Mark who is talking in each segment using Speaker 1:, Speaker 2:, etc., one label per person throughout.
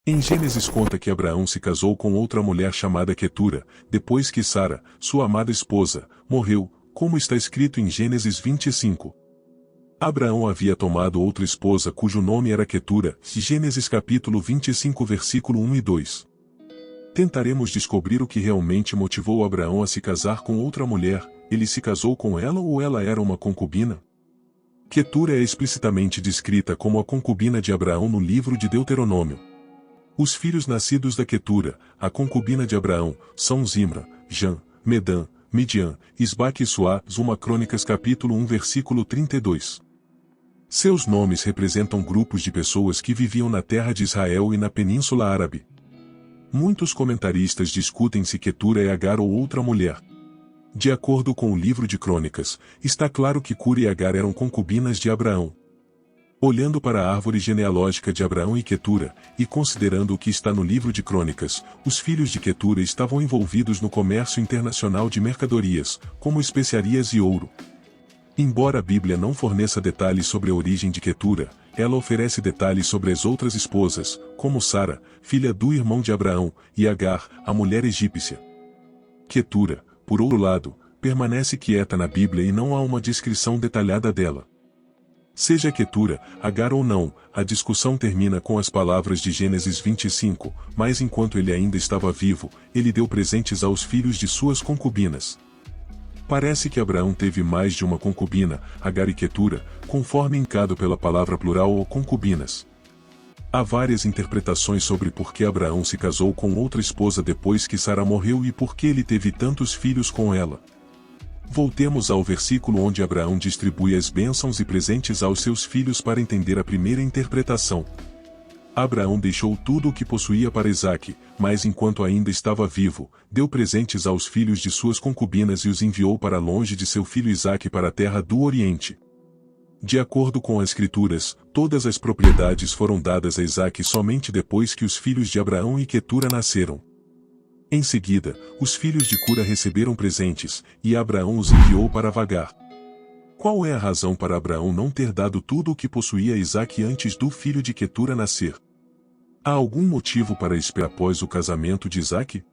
Speaker 1: Em Gênesis conta que Abraão se casou com outra mulher chamada Quetura, depois que Sara, sua amada esposa, morreu, como está escrito em Gênesis 25. Abraão havia tomado outra esposa cujo nome era Quetura, Gênesis capítulo 25 versículo 1 e 2. Tentaremos descobrir o que realmente motivou Abraão a se casar com outra mulher. Ele se casou com ela ou ela era uma concubina? Quetura é explicitamente descrita como a concubina de Abraão no livro de Deuteronômio. Os filhos nascidos da Quetura, a concubina de Abraão, são Zimra, Jan, Medã, Midian, Isbaque e Suá, Zuma Crônicas capítulo 1 versículo 32. Seus nomes representam grupos de pessoas que viviam na terra de Israel e na Península Árabe. Muitos comentaristas discutem se Quetura é Agar ou outra mulher. De acordo com o livro de Crônicas, está claro que Cura e Agar eram concubinas de Abraão. Olhando para a árvore genealógica de Abraão e Quetura, e considerando o que está no livro de Crônicas, os filhos de Quetura estavam envolvidos no comércio internacional de mercadorias, como especiarias e ouro. Embora a Bíblia não forneça detalhes sobre a origem de Quetura, ela oferece detalhes sobre as outras esposas, como Sara, filha do irmão de Abraão, e Agar, a mulher egípcia. Quetura, por outro lado, permanece quieta na Bíblia e não há uma descrição detalhada dela. Seja Quetura, Agar ou não, a discussão termina com as palavras de Gênesis 25, mas enquanto ele ainda estava vivo, ele deu presentes aos filhos de suas concubinas. Parece que Abraão teve mais de uma concubina, Agar e Quetura, conforme indicado pela palavra plural ou concubinas. Há várias interpretações sobre por que Abraão se casou com outra esposa depois que Sara morreu e por que ele teve tantos filhos com ela. Voltemos ao versículo onde Abraão distribui as bênçãos e presentes aos seus filhos para entender a primeira interpretação. Abraão deixou tudo o que possuía para Isaque, mas enquanto ainda estava vivo, deu presentes aos filhos de suas concubinas e os enviou para longe de seu filho Isaque para a terra do Oriente. De acordo com as Escrituras, todas as propriedades foram dadas a Isaque somente depois que os filhos de Abraão e Quetura nasceram. Em seguida, os filhos de Cura receberam presentes, e Abraão os enviou para vagar. Qual é a razão para Abraão não ter dado tudo o que possuía a Isaque antes do filho de Quetura nascer? Há algum motivo para esperar após o casamento de Isaque?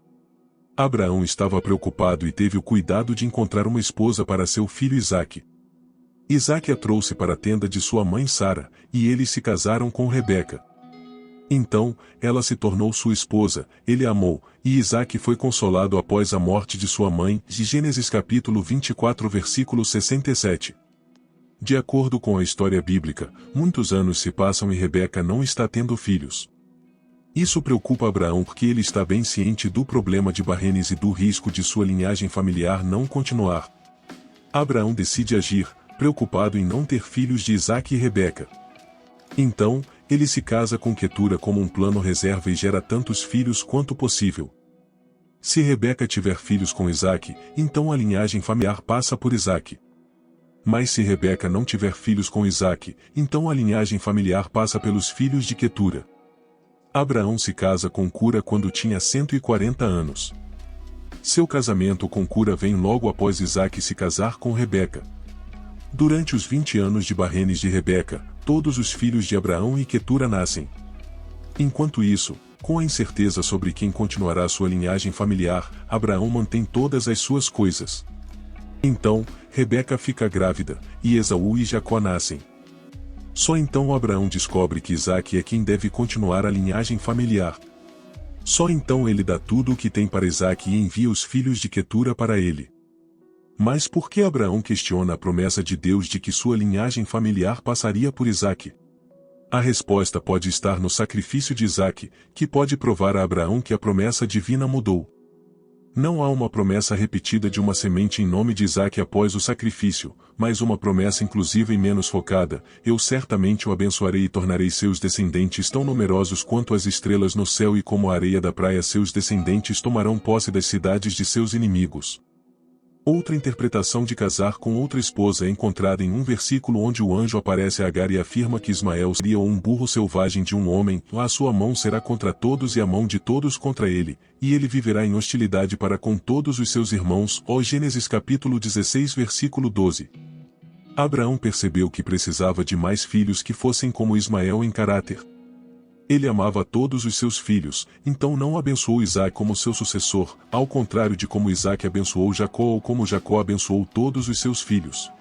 Speaker 1: Abraão estava preocupado e teve o cuidado de encontrar uma esposa para seu filho Isaque. Isaque a trouxe para a tenda de sua mãe Sara, e eles se casaram com Rebeca. Então, ela se tornou sua esposa, ele a amou, e Isaque foi consolado após a morte de sua mãe, de Gênesis capítulo 24 versículo 67. De acordo com a história bíblica, muitos anos se passam e Rebeca não está tendo filhos. Isso preocupa Abraão porque ele está bem ciente do problema de barrenes e do risco de sua linhagem familiar não continuar. Abraão decide agir, preocupado em não ter filhos de Isaque e Rebeca. Então, ele se casa com Quetura como um plano reserva e gera tantos filhos quanto possível. Se Rebeca tiver filhos com Isaque, então a linhagem familiar passa por Isaque. Mas se Rebeca não tiver filhos com Isaque, então a linhagem familiar passa pelos filhos de Quetura. Abraão se casa com Cura quando tinha 140 anos. Seu casamento com Cura vem logo após Isaque se casar com Rebeca. Durante os 20 anos de barrenes de Rebeca, todos os filhos de Abraão e Quetura nascem. Enquanto isso, com a incerteza sobre quem continuará sua linhagem familiar, Abraão mantém todas as suas coisas. Então, Rebeca fica grávida, e Esaú e Jacó nascem. Só então Abraão descobre que Isaque é quem deve continuar a linhagem familiar. Só então ele dá tudo o que tem para Isaque e envia os filhos de Quetura para ele. Mas por que Abraão questiona a promessa de Deus de que sua linhagem familiar passaria por Isaque? A resposta pode estar no sacrifício de Isaque, que pode provar a Abraão que a promessa divina mudou. Não há uma promessa repetida de uma semente em nome de Isaque após o sacrifício, mas uma promessa inclusiva e menos focada: eu certamente o abençoarei e tornarei seus descendentes tão numerosos quanto as estrelas no céu e como a areia da praia seus descendentes tomarão posse das cidades de seus inimigos. Outra interpretação de casar com outra esposa é encontrada em um versículo onde o anjo aparece a Agar e afirma que Ismael seria um burro selvagem de um homem, a sua mão será contra todos e a mão de todos contra ele, e ele viverá em hostilidade para com todos os seus irmãos. Gênesis capítulo 16 versículo 12. Abraão percebeu que precisava de mais filhos que fossem como Ismael em caráter. Ele amava todos os seus filhos, então não abençoou Isaque como seu sucessor, ao contrário de como Isaque abençoou Jacó ou como Jacó abençoou todos os seus filhos.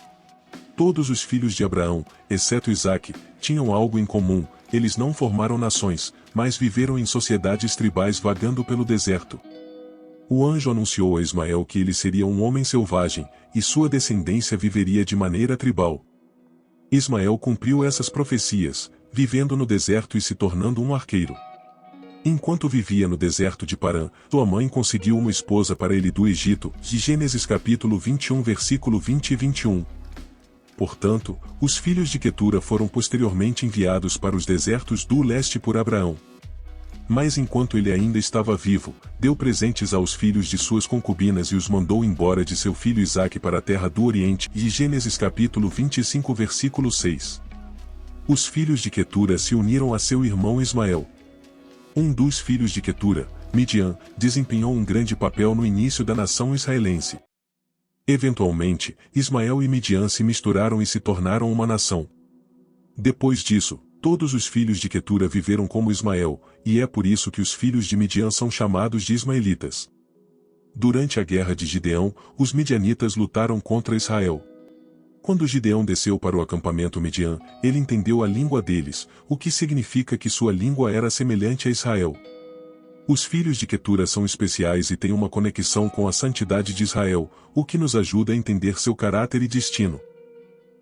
Speaker 1: Todos os filhos de Abraão, exceto Isaque, tinham algo em comum: eles não formaram nações, mas viveram em sociedades tribais vagando pelo deserto. O anjo anunciou a Ismael que ele seria um homem selvagem, e sua descendência viveria de maneira tribal. Ismael cumpriu essas profecias, vivendo no deserto e se tornando um arqueiro. Enquanto vivia no deserto de Parã, sua mãe conseguiu uma esposa para ele do Egito, de Gênesis capítulo 21 versículo 20 e 21. Portanto, os filhos de Quetura foram posteriormente enviados para os desertos do leste por Abraão. Mas enquanto ele ainda estava vivo, deu presentes aos filhos de suas concubinas e os mandou embora de seu filho Isaque para a terra do Oriente, de Gênesis capítulo 25 versículo 6. Os filhos de Quetura se uniram a seu irmão Ismael. Um dos filhos de Quetura, Midian, desempenhou um grande papel no início da nação israelense. Eventualmente, Ismael e Midian se misturaram e se tornaram uma nação. Depois disso, todos os filhos de Quetura viveram como Ismael, e é por isso que os filhos de Midian são chamados de ismaelitas. Durante a guerra de Gideão, os midianitas lutaram contra Israel. Quando Gideão desceu para o acampamento Midian, ele entendeu a língua deles, o que significa que sua língua era semelhante a Israel. Os filhos de Quetura são especiais e têm uma conexão com a santidade de Israel, o que nos ajuda a entender seu caráter e destino.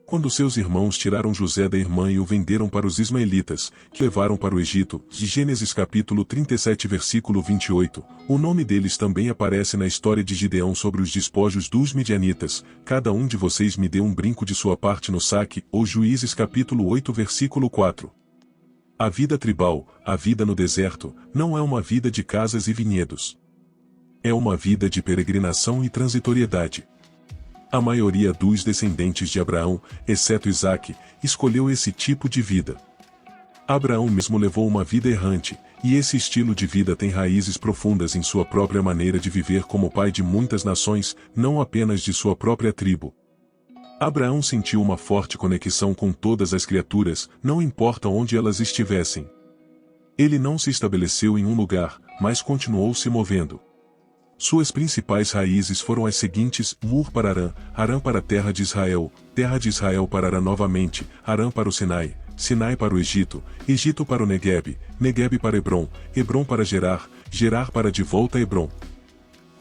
Speaker 1: Quando seus irmãos tiraram José da irmã e o venderam para os ismaelitas, que levaram para o Egito, de Gênesis capítulo 37 versículo 28, o nome deles também aparece na história de Gideão sobre os despojos dos midianitas: cada um de vocês me dê um brinco de sua parte no saque, ou Juízes capítulo 8 versículo 4. A vida tribal, a vida no deserto, não é uma vida de casas e vinhedos. É uma vida de peregrinação e transitoriedade. A maioria dos descendentes de Abraão, exceto Isaque, escolheu esse tipo de vida. Abraão mesmo levou uma vida errante, e esse estilo de vida tem raízes profundas em sua própria maneira de viver como pai de muitas nações, não apenas de sua própria tribo. Abraão sentiu uma forte conexão com todas as criaturas, não importa onde elas estivessem. Ele não se estabeleceu em um lugar, mas continuou se movendo. Suas principais raízes foram as seguintes: Mur para Harã, Harã para a terra de Israel para Harã novamente, Harã para o Sinai, Sinai para o Egito, Egito para o Neguebe, Neguebe para Hebrom, Hebrom para Gerar, Gerar para de volta a Hebrom.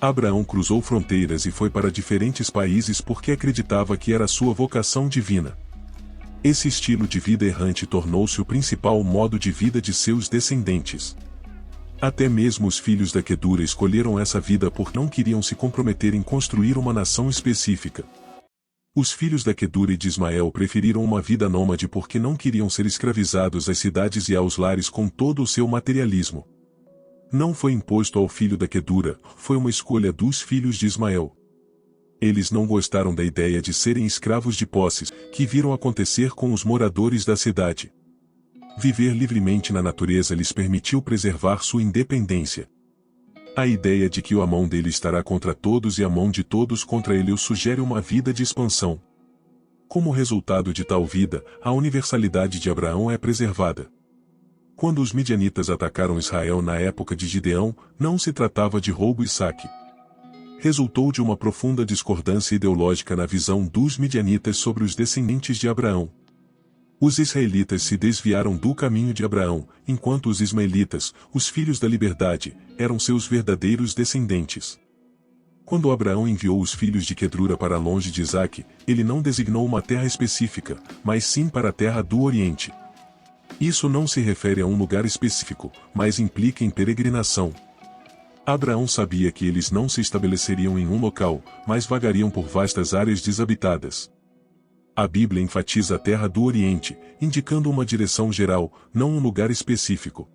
Speaker 1: Abraão cruzou fronteiras e foi para diferentes países porque acreditava que era sua vocação divina. Esse estilo de vida errante tornou-se o principal modo de vida de seus descendentes. Até mesmo os filhos da Quetura escolheram essa vida porque não queriam se comprometer em construir uma nação específica. Os filhos da Quetura e de Ismael preferiram uma vida nômade porque não queriam ser escravizados às cidades e aos lares com todo o seu materialismo. Não foi imposto ao filho da Quetura, foi uma escolha dos filhos de Ismael. Eles não gostaram da ideia de serem escravos de posses, que viram acontecer com os moradores da cidade. Viver livremente na natureza lhes permitiu preservar sua independência. A ideia de que a mão dele estará contra todos e a mão de todos contra ele os sugere uma vida de expansão. Como resultado de tal vida, a universalidade de Abraão é preservada. Quando os midianitas atacaram Israel na época de Gideão, não se tratava de roubo e saque. Resultou de uma profunda discordância ideológica na visão dos midianitas sobre os descendentes de Abraão. Os israelitas se desviaram do caminho de Abraão, enquanto os ismaelitas, os filhos da liberdade, eram seus verdadeiros descendentes. Quando Abraão enviou os filhos de Quetura para longe de Isaque, ele não designou uma terra específica, mas sim para a terra do Oriente. Isso não se refere a um lugar específico, mas implica em peregrinação. Abraão sabia que eles não se estabeleceriam em um local, mas vagariam por vastas áreas desabitadas. A Bíblia enfatiza a terra do Oriente, indicando uma direção geral, não um lugar específico.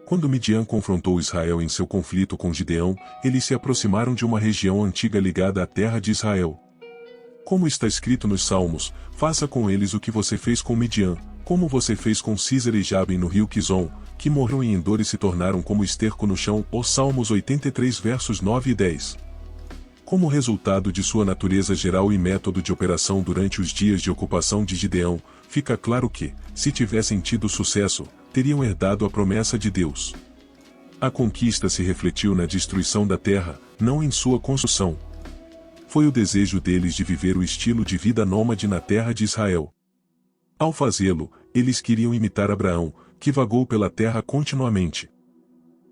Speaker 1: Quando Midian confrontou Israel em seu conflito com Gideão, eles se aproximaram de uma região antiga ligada à terra de Israel. Como está escrito nos Salmos, faça com eles o que você fez com Midian, como você fez com Císera e Jabim no rio Quizon, que morreram em Endor e se tornaram como esterco no chão. Os Salmos 83 versos 9 e 10. Como resultado de sua natureza geral e método de operação durante os dias de ocupação de Gideão, fica claro que, se tivessem tido sucesso, teriam herdado a promessa de Deus. A conquista se refletiu na destruição da terra, não em sua construção. Foi o desejo deles de viver o estilo de vida nômade na terra de Israel. Ao fazê-lo, eles queriam imitar Abraão, que vagou pela terra continuamente.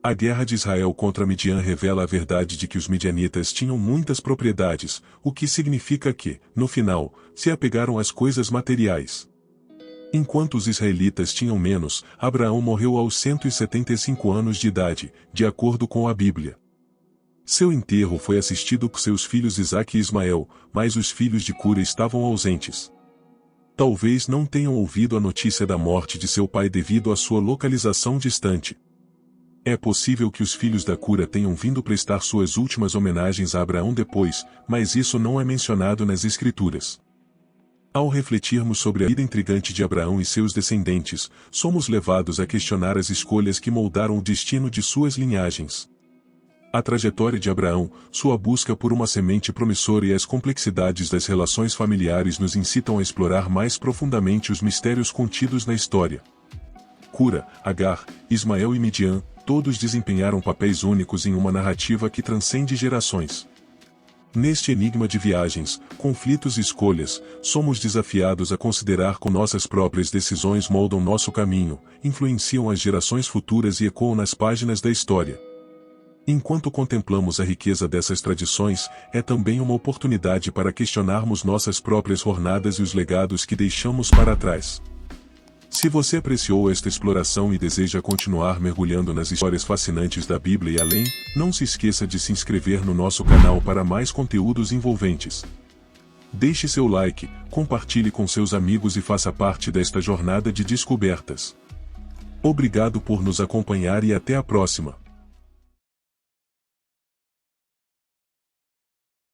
Speaker 1: A guerra de Israel contra Midian revela a verdade de que os midianitas tinham muitas propriedades, o que significa que, no final, se apegaram às coisas materiais. Enquanto os israelitas tinham menos, Abraão morreu aos 175 anos de idade, de acordo com a Bíblia. Seu enterro foi assistido por seus filhos Isaque e Ismael, mas os filhos de Cura estavam ausentes. Talvez não tenham ouvido a notícia da morte de seu pai devido à sua localização distante. É possível que os filhos da Cura tenham vindo prestar suas últimas homenagens a Abraão depois, mas isso não é mencionado nas Escrituras. Ao refletirmos sobre a vida intrigante de Abraão e seus descendentes, somos levados a questionar as escolhas que moldaram o destino de suas linhagens. A trajetória de Abraão, sua busca por uma semente promissora e as complexidades das relações familiares nos incitam a explorar mais profundamente os mistérios contidos na história. Cura, Agar, Ismael e Midian, todos desempenharam papéis únicos em uma narrativa que transcende gerações. Neste enigma de viagens, conflitos e escolhas, somos desafiados a considerar como nossas próprias decisões moldam nosso caminho, influenciam as gerações futuras e ecoam nas páginas da história. Enquanto contemplamos a riqueza dessas tradições, é também uma oportunidade para questionarmos nossas próprias jornadas e os legados que deixamos para trás. Se você apreciou esta exploração e deseja continuar mergulhando nas histórias fascinantes da Bíblia e além, não se esqueça de se inscrever no nosso canal para mais conteúdos envolventes. Deixe seu like, compartilhe com seus amigos e faça parte desta jornada de descobertas. Obrigado por nos acompanhar e até a próxima.